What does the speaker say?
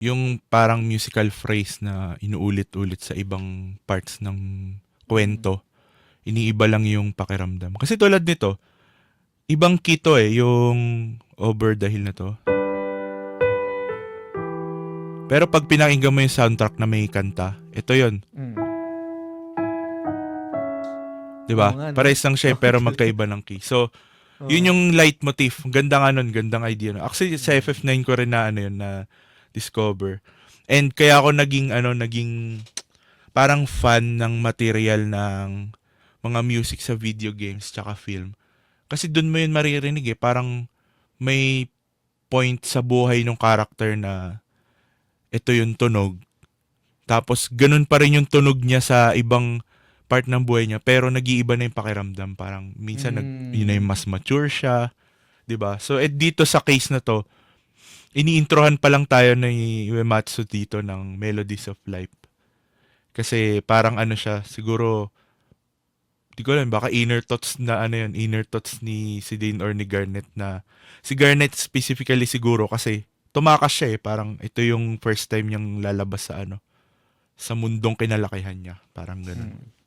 yung parang musical phrase na inuulit-ulit sa ibang parts ng Mm. kwento, iniiba lang yung pakiramdam. Kasi tulad nito, ibang key to eh, yung Over the Hill na to. Pero pag pinakinggan mo yung soundtrack na may kanta, ito yon, Mm. 'di Oo ba? nga, no? Pares lang siya pero magkaiba ng key. So, yun Oo. yung leitmotif. Ganda nga nun, gandang idea. No? Actually, sa Mm. FF9 ko rin na ano yun, na discover. And kaya ako naging parang fan ng material ng mga music sa video games tsaka film. Kasi dun mo yun maririnig eh. Parang may point sa buhay ng character na ito yung tunog. Tapos ganun pa rin yung tunog niya sa ibang part ng buhay niya. Pero nag-iiba na yung pakiramdam. Parang minsan yun na yung Mm. mas mature siya. 'Di ba? So dito sa case na to, iniintrohan pa lang tayo ni Uematsu dito ng Melodies of Life. Kasi parang ano siya, siguro di ko alam, baka inner thoughts na ano yun, inner thoughts ni si Dane or ni Garnet na si Garnet specifically siguro kasi tumakas siya eh, parang ito yung first time niyang lalabas sa ano, sa mundong kinalakihan niya, parang ganun. Mm.